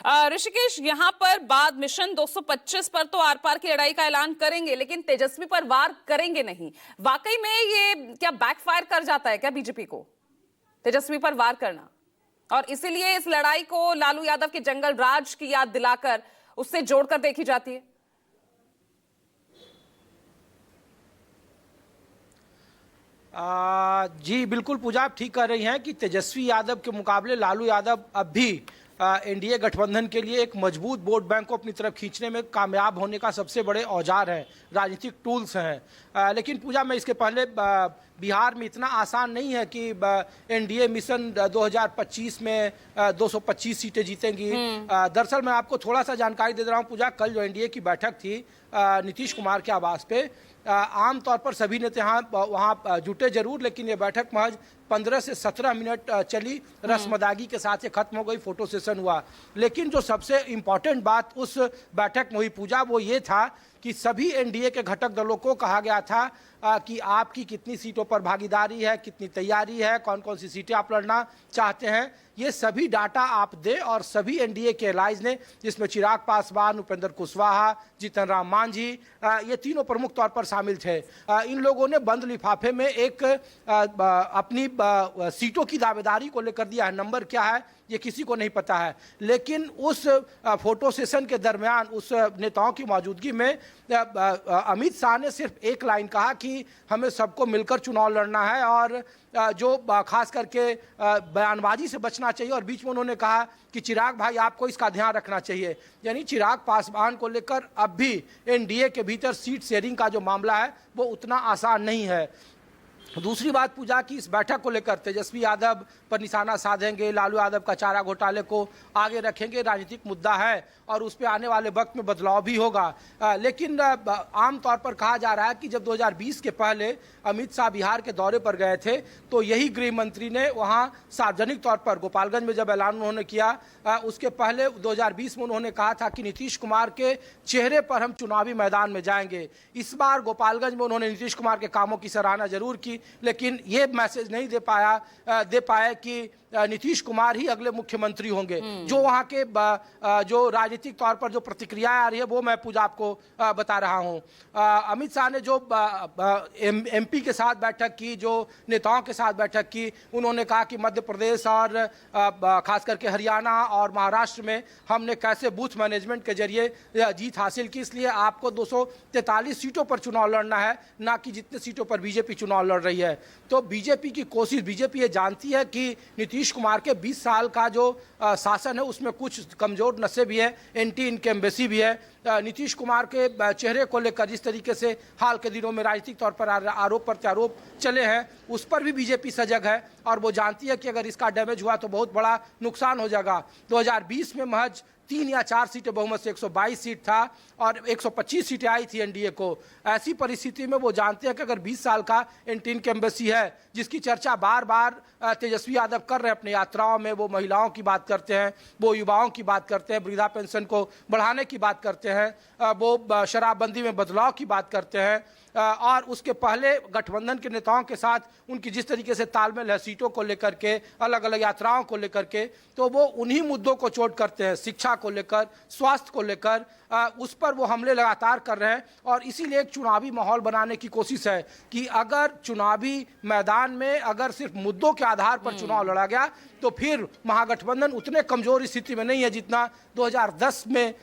ऋषिकेश, यहाँ पर बाद मिशन 225 पर तो आर पार की लड़ाई का ऐलान करेंगे, लेकिन तेजस्वी पर वार करेंगे नहीं। वाकई में ये क्या बैकफायर कर जाता है क्या बीजेपी को, तेजस्वी पर वार करना? और इसीलिए इस लड़ाई को लालू यादव के जंगल राज की याद दिलाकर उससे जोड़कर देखी जाती है। जी बिल्कुल पूजा, आप ठीक कर रही हैं कि तेजस्वी यादव के मुकाबले लालू यादव अब भी एनडीए गठबंधन के लिए एक मजबूत वोट बैंक को अपनी तरफ खींचने में कामयाब होने का सबसे बड़े औजार हैं, राजनीतिक टूल्स हैं। लेकिन पूजा, मैं इसके पहले बिहार में इतना आसान नहीं है कि एनडीए मिशन 2025 में 225 सीटें जीतेंगी। दरअसल मैं आपको थोड़ा सा जानकारी दे रहा हूँ पूजा। कल जो एनडीए की बैठक थी नीतीश कुमार के आवास पे, आमतौर पर सभी नेता वहाँ जुटे जरूर, लेकिन ये बैठक महज 15 से 17 मिनट चली। रस्मदागी के साथ ये खत्म हो गई, फोटो सेशन हुआ। लेकिन जो सबसे इम्पॉर्टेंट बात उस बैठक में हुई पूजा, वो ये था कि सभी एनडीए के घटक दलों को कहा गया था कि आपकी कितनी सीटों पर भागीदारी है, कितनी तैयारी है, कौन कौन सी सीटें आप लड़ना चाहते हैं, ये सभी डाटा आप दें। और सभी एनडीए के एलाइज ने, जिसमें चिराग पासवान, उपेंद्र कुशवाहा, जीतन राम मांझी, ये तीनों प्रमुख तौर पर शामिल थे। इन लोगों ने बंद लिफाफे में एक अपनी सीटों की दावेदारी को लेकर दिया है। नंबर क्या है ये किसी को नहीं पता है, लेकिन उस फोटो सेशन के दरमियान उस नेताओं की मौजूदगी में अमित शाह ने सिर्फ एक लाइन कहा कि हमें सबको मिलकर चुनाव लड़ना है और जो खास करके बयानबाजी से बचना चाहिए। और बीच में उन्होंने कहा कि चिराग भाई आपको इसका ध्यान रखना चाहिए। यानी चिराग पासवान को लेकर अब भी एनडीए के भीतर सीट शेयरिंग का जो मामला है वो उतना आसान नहीं है। दूसरी बात पूजा की, इस बैठक को लेकर तेजस्वी यादव पर निशाना साधेंगे, लालू यादव का चारा घोटाले को आगे रखेंगे, राजनीतिक मुद्दा है और उस पर आने वाले वक्त में बदलाव भी होगा। लेकिन आमतौर पर कहा जा रहा है कि जब 2020 के पहले अमित शाह बिहार के दौरे पर गए थे तो यही गृह मंत्री ने वहाँ सार्वजनिक तौर पर गोपालगंज में जब ऐलान उन्होंने किया, उसके पहले 2020 में उन्होंने कहा था कि नीतीश कुमार के चेहरे पर हम चुनावी मैदान में जाएंगे। इस बार गोपालगंज में उन्होंने नीतीश कुमार के कामों की सराहना जरूर की, लेकिन ये मैसेज नहीं दे पाए कि नीतीश कुमार ही अगले मुख्यमंत्री होंगे। जो वहाँ के जो राजनीतिक तौर पर जो प्रतिक्रियाएं आ रही है वो मैं पूजा आपको बता रहा हूँ। अमित शाह ने जो एमपी के साथ बैठक की, जो नेताओं के साथ बैठक की, उन्होंने कहा कि मध्य प्रदेश और खास करके हरियाणा और महाराष्ट्र में हमने कैसे बूथ मैनेजमेंट के जरिए जीत हासिल की, इसलिए आपको 243 सीटों पर चुनाव लड़ना है, ना कि जितने सीटों पर बीजेपी चुनाव लड़ रही है। तो बीजेपी की कोशिश, बीजेपी ये जानती है कि नीतीश कुमार के 20 साल का जो शासन है उसमें कुछ कमजोर नसें भी है, एंटी इनकम्बेंसी भी है। नीतीश कुमार के चेहरे को लेकर जिस तरीके से हाल के दिनों में राजनीतिक तौर पर आरोप प्रत्यारोप चले हैं, उस पर भी बीजेपी सजग है और वो जानती है कि अगर इसका डैमेज हुआ तो बहुत बड़ा नुकसान हो जाएगा। 2020 में महज 3 या 4 सीटें बहुमत से 122 सीट था और 125 सीटें आई थी एनडीए को। ऐसी परिस्थिति में वो जानते हैं कि अगर 20 साल का एंटी इनकम्बेंसी है, जिसकी चर्चा बार बार तेजस्वी यादव कर रहे हैं अपनी यात्राओं में, वो महिलाओं की बात करते हैं, वो युवाओं की बात करते हैं, वृद्धा पेंशन को बढ़ाने की बात करते हैं, वो शराबबंदी में बदलाव की बात करते हैं, और उसके पहले गठबंधन के नेताओं के साथ उनकी जिस तरीके से तालमेल है सीटों को लेकर के, अलग अलग यात्राओं को लेकर के, तो वो उन्हीं मुद्दों को चोट करते हैं। शिक्षा को लेकर, स्वास्थ्य को लेकर, उस पर वो हमले लगातार कर रहे हैं और इसीलिए एक चुनावी माहौल बनाने की कोशिश है कि अगर चुनावी मैदान में अगर सिर्फ मुद्दों के आधार पर चुनाव लड़ा गया तो फिर महागठबंधन उतने कमजोर स्थिति में नहीं है जितना 2010 में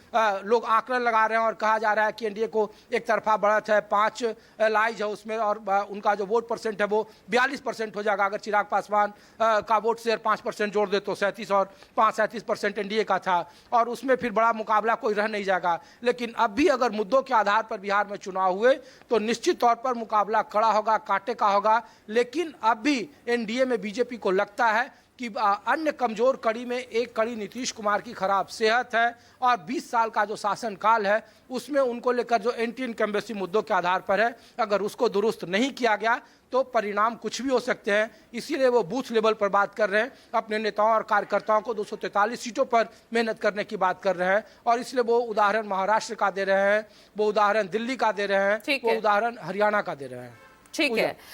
लोग आंकलन लगा रहे हैं और कहा जा रहा है कि एनडीए को एक तरफा बढ़त है, 5 लाइज है उसमें और उनका जो वोट परसेंट है वो 42% हो जाएगा। अगर चिराग पासवान का वोट शेयर 5% जोड़ दे तो 37 और 37% एनडीए का था और उसमें फिर बड़ा मुकाबला कोई रह नहीं जाएगा। लेकिन अब भी अगर मुद्दों के आधार पर बिहार में चुनाव हुए तो निश्चित तौर पर मुकाबला कड़ा होगा, कांटे का होगा। लेकिन अब भी एनडीए में बीजेपी को लगता है कि अन्य कमजोर कड़ी में एक कड़ी नीतीश कुमार की खराब सेहत है और 20 साल का जो शासन काल है उसमें उनको लेकर जो एंटी इनकम्बेंसी मुद्दों के आधार पर है, अगर उसको दुरुस्त नहीं किया गया तो परिणाम कुछ भी हो सकते हैं। इसीलिए वो बूथ लेवल पर बात कर रहे हैं, अपने नेताओं और कार्यकर्ताओं को 243 सीटों पर मेहनत करने की बात कर रहे हैं और इसलिए वो उदाहरण महाराष्ट्र का दे रहे हैं, वो उदाहरण दिल्ली का दे रहे हैं, वो उदाहरण हरियाणा का दे रहे हैं। ठीक है।